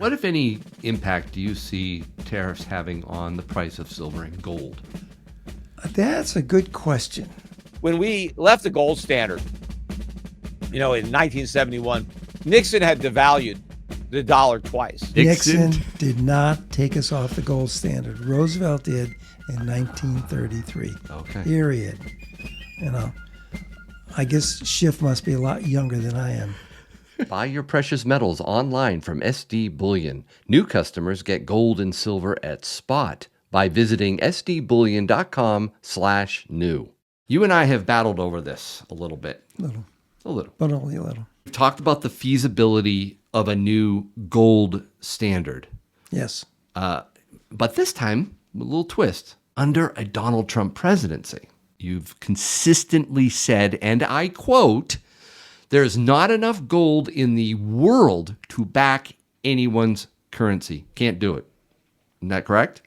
What, if any, impact do you see tariffs having on the price of silver and gold? That's a good question. When we left the gold standard, in 1971, Nixon had devalued the dollar twice. Nixon did not take us off the gold standard. Roosevelt did in 1933. Okay. Period. I guess Schiff must be a lot younger than I am. Buy your precious metals online from SD Bullion. New customers get gold and silver at spot by visiting sdbullion.com/new. You and I have battled over this a little bit. A little. A little. But only a little. We've talked about the feasibility of a new gold standard. Yes. But this time, a little twist, under a Donald Trump presidency. You've consistently said, and I quote, "There's not enough gold in the world to back anyone's currency. Can't do it." Isn't that correct?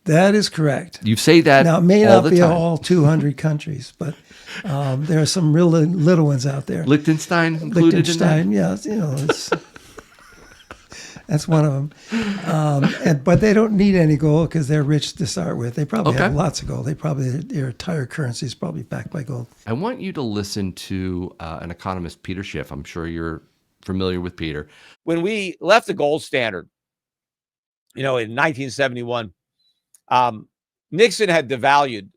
That is correct. You say that now, it may all not the be time. all 200 countries, but there are some real little ones out there. Liechtenstein included in that? Yeah, that's one of them. But they don't need any gold because they're rich to start with. They probably have lots of gold. Their entire currency is probably backed by gold. I want you to listen to an economist, Peter Schiff. I'm sure you're familiar with Peter. When we left the gold standard, in 1971, Nixon had devalued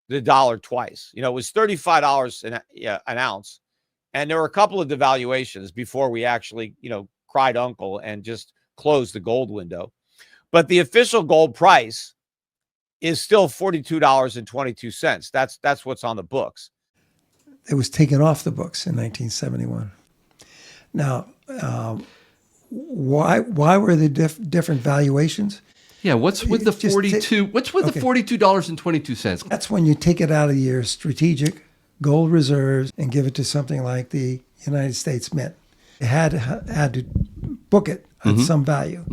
the dollar twice. It was $35 an ounce. And there were a couple of devaluations before we actually, cried uncle and just closed the gold window. But the official gold price is still $42.22. That's what's on the books. It was taken off the books in 1971. Now, why were the different valuations? Yeah, what's with the $42.22? That's when you take it out of your strategic gold reserves and give it to something like the United States Mint. It had to book it at some value.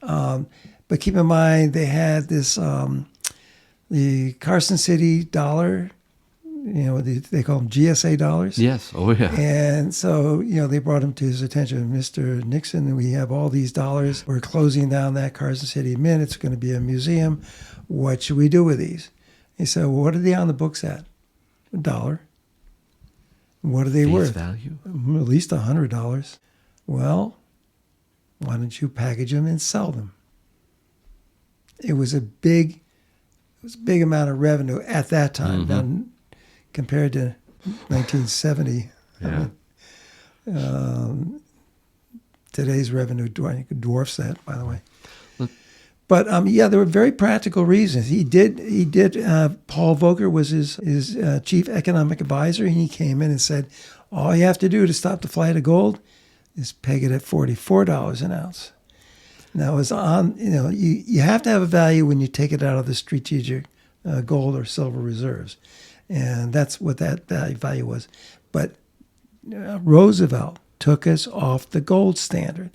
But keep in mind, they had this, the Carson City dollar, they call them GSA dollars. Yes, oh yeah. And so, they brought him to his attention, Mr. Nixon, we have all these dollars. We're closing down that Carson City Mint. It's going to be a museum. What should we do with these? He said, well, what are they on the books at? $1. What are they worth? Value? At least $100. Well, why don't you package them and sell them? It was a big amount of revenue at that time. Now, compared to 1970, today's revenue dwarfs that, by the way. But there were very practical reasons. He did. Paul Volcker was his chief economic advisor, and he came in and said, all you have to do to stop the flight of gold is peg it at $44 an ounce. Now, it's on. You have to have a value when you take it out of the strategic gold or silver reserves, and that's what that value was. But Roosevelt took us off the gold standard,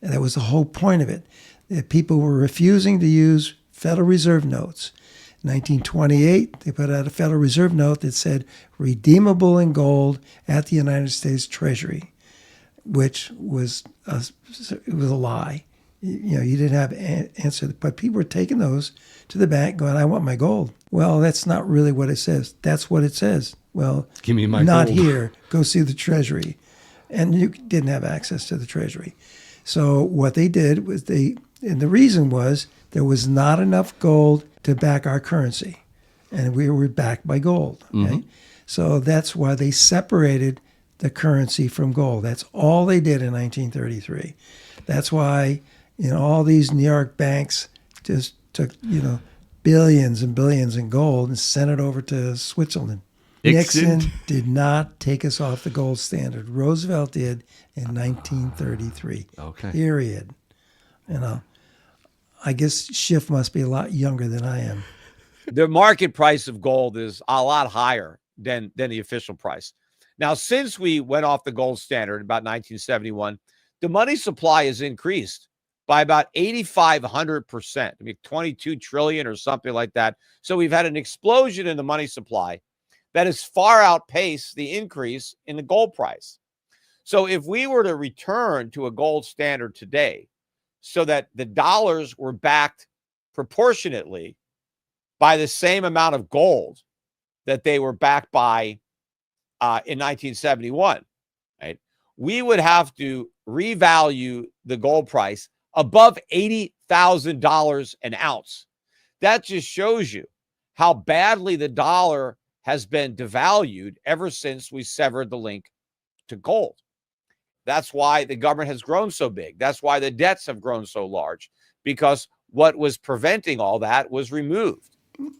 and that was the whole point of it. That people were refusing to use Federal Reserve notes. In 1928, they put out a Federal Reserve note that said redeemable in gold at the United States Treasury, which was a lie. You didn't have an answer, but people were taking those to the bank going, I want my gold. Well, that's not really what it says. That's what it says. Well, give me my not gold. Here. Go see the Treasury. And you didn't have access to the Treasury. So what they did was and the reason was there was not enough gold to back our currency. And we were backed by gold. Okay? So that's why they separated the currency from gold. That's all they did in 1933. That's why all these New York banks just took billions and billions in gold and sent it over to Switzerland. Nixon did not take us off the gold standard. Roosevelt did in 1933. Okay. Period. I guess Schiff must be a lot younger than I am. The market price of gold is a lot higher than the official price. Now, since we went off the gold standard in about 1971, the money supply has increased by about 8,500%. 22 trillion or something like that. So we've had an explosion in the money supply that has far outpaced the increase in the gold price. So if we were to return to a gold standard today, so that the dollars were backed proportionately by the same amount of gold that they were backed by in 1971, right? We would have to revalue the gold price above $80,000 an ounce. That just shows you how badly the dollar has been devalued ever since we severed the link to gold. That's why the government has grown so big. That's why the debts have grown so large, because what was preventing all that was removed.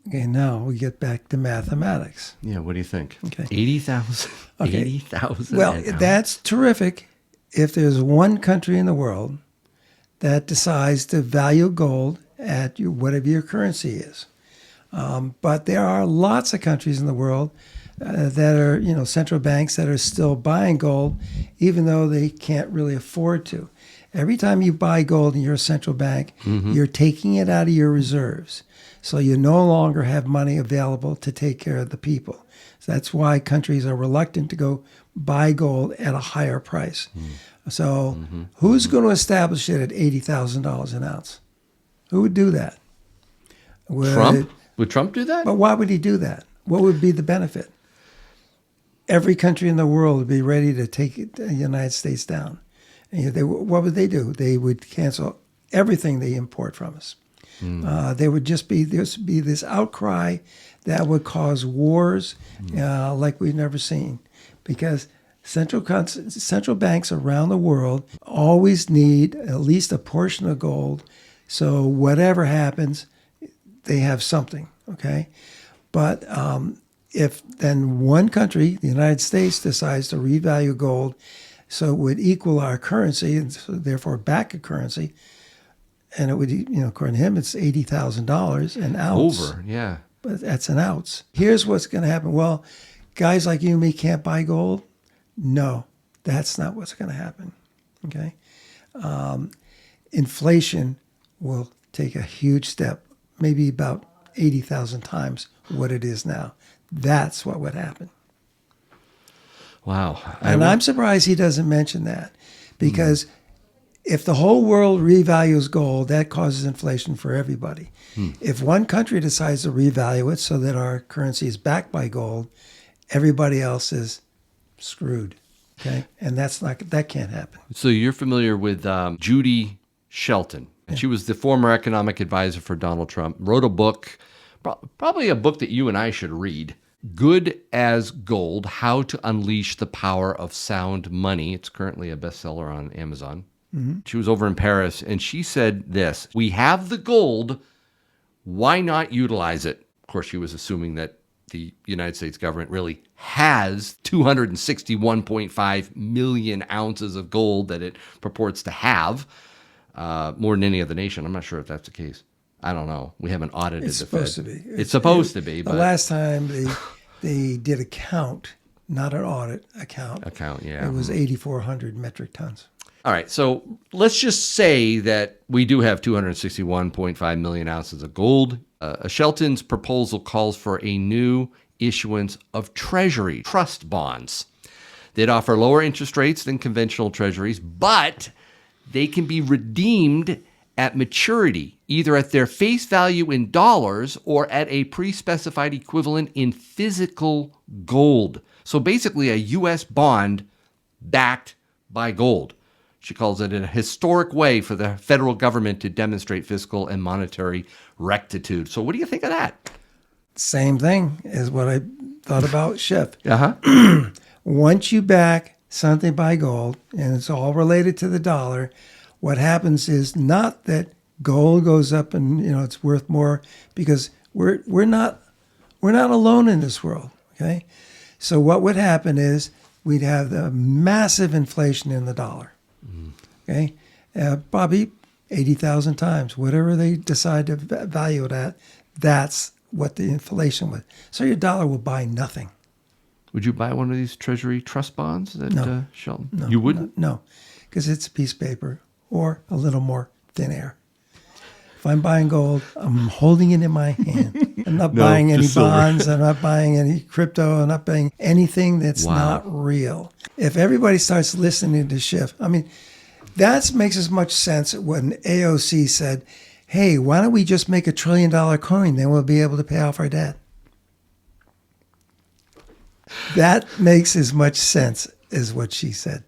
Okay, now we get back to mathematics. Yeah, what do you think? Okay. 80,000. Okay. 80,000. Well, that's terrific if there's one country in the world that decides to value gold at whatever your currency is. But there are lots of countries in the world that are, central banks that are still buying gold, even though they can't really afford to. Every time you buy gold in your central bank, you're taking it out of your reserves. So you no longer have money available to take care of the people. So that's why countries are reluctant to go buy gold at a higher price. So who's going to establish it at $80,000 an ounce? Who would do that? Trump? Would Trump do that? But why would he do that? What would be the benefit? Every country in the world would be ready to take the United States down. And what would they do? They would cancel everything they import from us. There would be this outcry that would cause wars like we've never seen, because central banks around the world always need at least a portion of gold, so whatever happens, they have something. Okay, but if then one country, the United States, decides to revalue gold, so it would equal our currency and so therefore back a currency. And it would, according to him, it's $80,000 an ounce. Over, yeah. But that's an ounce. Here's what's going to happen. Well, guys like you and me can't buy gold. No, that's not what's going to happen. Okay. Inflation will take a huge step, maybe about 80,000 times what it is now. That's what would happen. Wow. And I'm surprised he doesn't mention that, because if the whole world revalues gold, that causes inflation for everybody. If one country decides to revalue it so that our currency is backed by gold, everybody else is screwed. Okay, and that can't happen. So you're familiar with Judy Shelton. And she was the former economic advisor for Donald Trump. Wrote a book, probably a book that you and I should read. Good as Gold: How to Unleash the Power of Sound Money. It's currently a bestseller on Amazon. She was over in Paris, and she said this: we have the gold, why not utilize it? Of course, she was assuming that the United States government really has 261.5 million ounces of gold that it purports to have, more than any other nation. I'm not sure if that's the case. I don't know. We haven't audited It's the supposed Fed. to be. It's supposed to be. The But last time they did a count, not an audit, a count. Yeah. It was 8,400 metric tons. All right, so let's just say that we do have 261.5 million ounces of gold. Shelton's proposal calls for a new issuance of treasury trust bonds. They'd offer lower interest rates than conventional treasuries, but they can be redeemed at maturity, either at their face value in dollars or at a pre-specified equivalent in physical gold. So basically a U.S. bond backed by gold. She calls it a historic way for the federal government to demonstrate fiscal and monetary rectitude. So what do you think of that? Same thing as what I thought about Schiff. Uh-huh. Once you back something by gold, and it's all related to the dollar, what happens is not that gold goes up and it's worth more, because we're not alone in this world. Okay, so what would happen is we'd have the massive inflation in the dollar. Okay, probably 80,000 times, whatever they decide to value it at, that's what the inflation would. So your dollar will buy nothing. Would you buy one of these treasury trust bonds that No. Shelton? No, You wouldn't? No, because it's a piece of paper or a little more thin air. If I'm buying gold, I'm holding it in my hand. I'm not buying any bonds. I'm not buying any crypto. I'm not buying anything that's not real. If everybody starts listening to Schiff, That makes as much sense when AOC said, hey, why don't we just make $1 trillion coin? Then we'll be able to pay off our debt. That makes as much sense as what she said.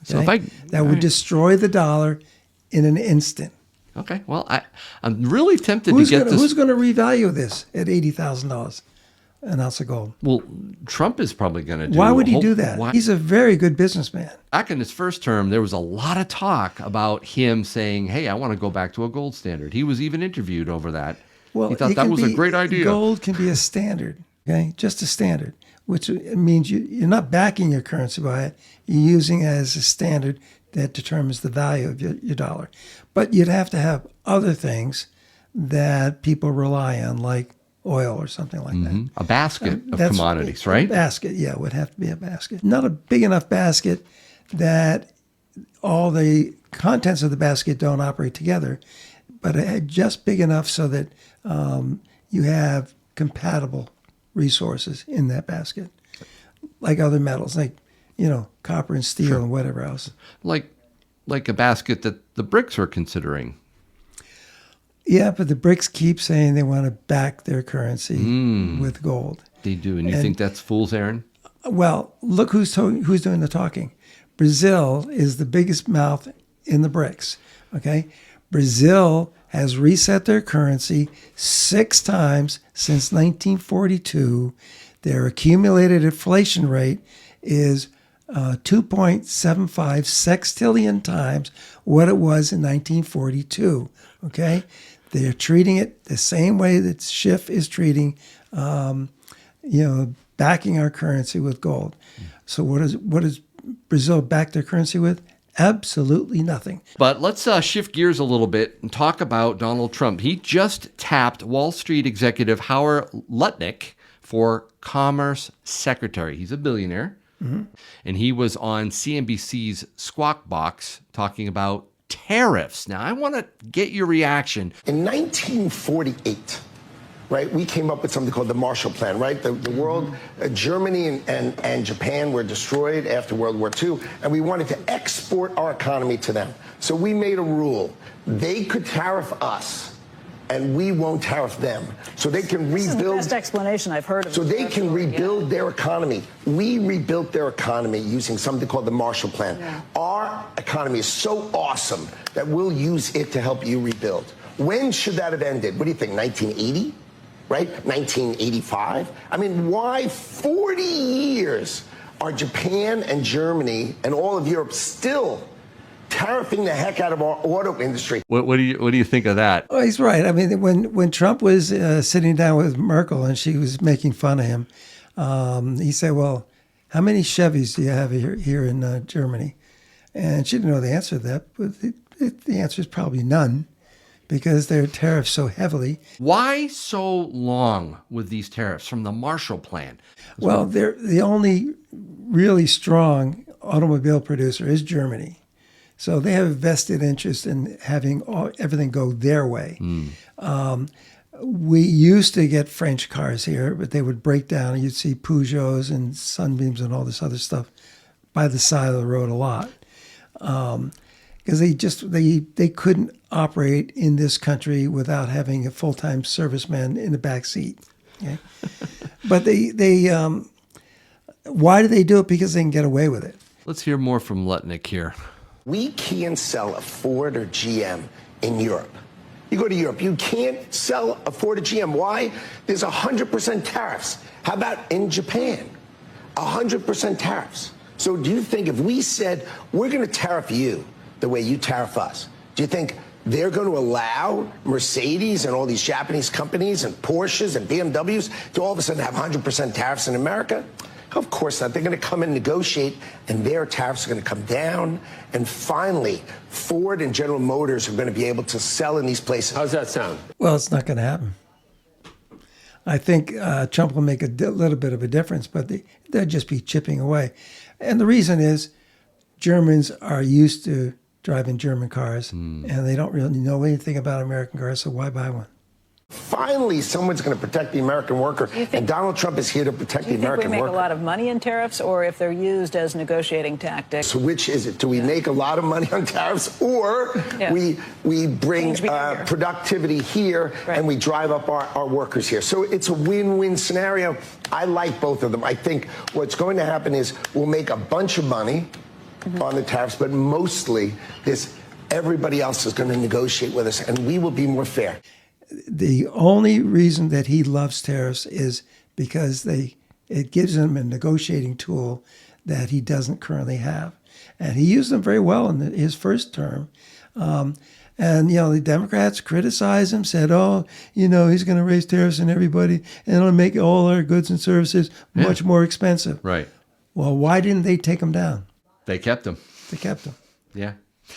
So Okay? That would destroy the dollar in an instant. Okay, well, I'm really tempted Who's to get this. Who's going to revalue this at $80,000 an ounce of gold? Well, Trump is probably going to do. Why would he do that? He's a very good businessman. Back in his first term, there was a lot of talk about him saying, hey, I want to go back to a gold standard. He was even interviewed over that. Well, he thought that was a great idea. Gold can be a standard, okay? Just a standard, which means you're not backing your currency by it. You're using it as a standard that determines the value of your dollar. But you'd have to have other things that people rely on, like oil or something like that. A basket of commodities, right? A basket, yeah, it would have to be a basket. Not a big enough basket that all the contents of the basket don't operate together, but just big enough so that you have compatible resources in that basket, like other metals, like copper and steel and whatever else. Like a basket that the BRICS are considering. Yeah, but the BRICS keep saying they want to back their currency with gold. They do, and you think that's fool's errand? Well, look who's doing the talking. Brazil is the biggest mouth in the BRICS. Okay, Brazil has reset their currency 6 times since 1942. Their accumulated inflation rate is 2.75 sextillion times what it was in 1942. Okay, they're treating it the same way that Schiff is treating, backing our currency with gold. So what does Brazil back their currency with? Absolutely nothing. But let's shift gears a little bit and talk about Donald Trump. He just tapped Wall Street executive Howard Lutnick for Commerce Secretary. He's a billionaire. Mm-hmm. And he was on CNBC's Squawk Box talking about tariffs. Now, I want to get your reaction. In 1948, right, we came up with something called the Marshall Plan, right? The world, Germany and Japan were destroyed after World War II, and we wanted to export our economy to them. So we made a rule. They could tariff us, and we won't tariff them. So they can rebuild. This is the best explanation I've heard of. So they can rebuild their economy. We rebuilt their economy using something called the Marshall Plan. Yeah. Our economy is so awesome that we'll use it to help you rebuild. When should that have ended? What do you think, 1980? Right? 1985? I mean, why 40 years are Japan and Germany and all of Europe still tariffing the heck out of our auto industry? What do you think of that? Oh, he's right. I mean, when Trump was sitting down with Merkel and she was making fun of him, he said, well, how many Chevys do you have here in Germany? And she didn't know the answer to that, but the answer is probably none, because they're tariffed so heavily. Why so long with these tariffs from the Marshall Plan? Well, they're the only really strong automobile producer is Germany. So they have a vested interest in having everything go their way. We used to get French cars here, but they would break down, and you'd see Peugeots and Sunbeams and all this other stuff by the side of the road a lot. Because they couldn't operate in this country without having a full-time serviceman in the back seat. Okay? But why do they do it? Because they can get away with it. Let's hear more from Lutnick here. We can't sell a Ford or GM in Europe. You go to Europe, you can't sell a Ford or GM. Why? There's 100% tariffs. How about in Japan? 100% tariffs. So do you think if we said, we're going to tariff you the way you tariff us, do you think they're going to allow Mercedes and all these Japanese companies and Porsches and BMWs to all of a sudden have 100% tariffs in America? Of course not. They're going to come and negotiate, and their tariffs are going to come down. And finally, Ford and General Motors are going to be able to sell in these places. How's that sound? Well, it's not going to happen. I think Trump will make a little bit of a difference, but they'll just be chipping away. And the reason is Germans are used to driving German cars, and they don't really know anything about American cars, so why buy one? Finally, someone's going to protect the American worker, and Donald Trump is here to protect the American worker. Do you think we make a lot of money in tariffs, or if they're used as negotiating tactics? So which is it? Do we make a lot of money on tariffs, or we bring productivity here and we drive up our workers here? So it's a win-win scenario. I like both of them. I think what's going to happen is we'll make a bunch of money on the tariffs, but mostly everybody else is going to negotiate with us, and we will be more fair. The only reason that he loves tariffs is because it gives him a negotiating tool that he doesn't currently have. And he used them very well in his first term. And, the Democrats criticized him, said, he's going to raise tariffs on everybody and it'll make all our goods and services much more expensive. Right. Well, why didn't they take him down? They kept him. They kept him. Yeah.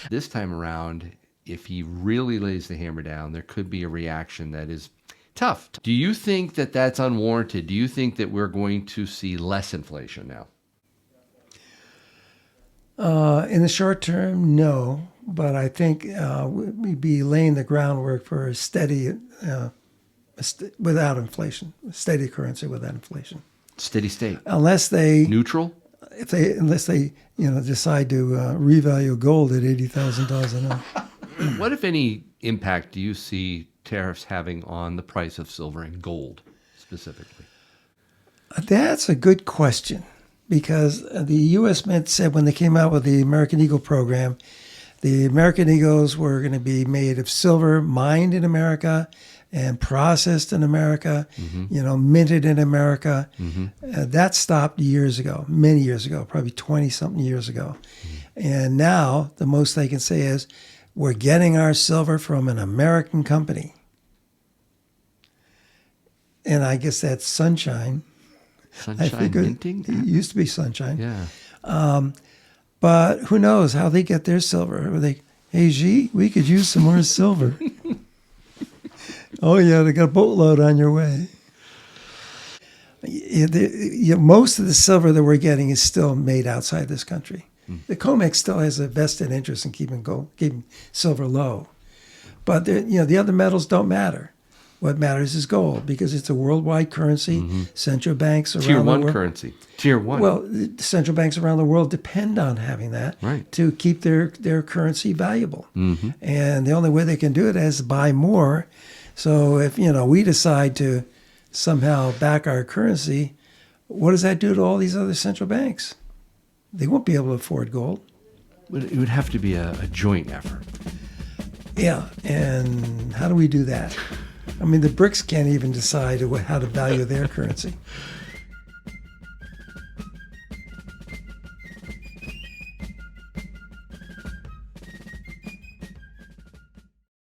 This time around, if he really lays the hammer down, there could be a reaction that is tough. Do you think that that's unwarranted? Do you think that we're going to see less inflation now? In the short term, no. But I think we'd be laying the groundwork for a steady, without inflation, a steady currency without inflation. Steady state. Unless they... Neutral? Unless they decide to revalue gold at $80,000 an ounce. What, if any, impact do you see tariffs having on the price of silver and gold specifically? That's a good question, because the U.S. Mint said when they came out with the American Eagle program, the American Eagles were going to be made of silver, mined in America and processed in America, minted in America. That stopped years ago, many years ago, probably 20-something years ago. And now the most they can say is, we're getting our silver from an American company. And I guess that's Sunshine. Sunshine Minting? It used to be Sunshine. Yeah. But who knows how they get their silver? Are they, hey, G, we could use some more silver. Oh, yeah, they got a boatload on your way. Most of the silver that we're getting is still made outside this country. The COMEX still has a vested interest in keeping silver low. But the other metals don't matter. What matters is gold, because it's a worldwide currency. Central banks around Tier the world. one currency. Tier one. Well, the central banks around the world depend on having that to keep their currency valuable. And the only way they can do it is buy more. So if we decide to somehow back our currency, what does that do to all these other central banks? They won't be able to afford gold. It would have to be a joint effort. Yeah, and how do we do that? I mean, the BRICS can't even decide how to value their currency.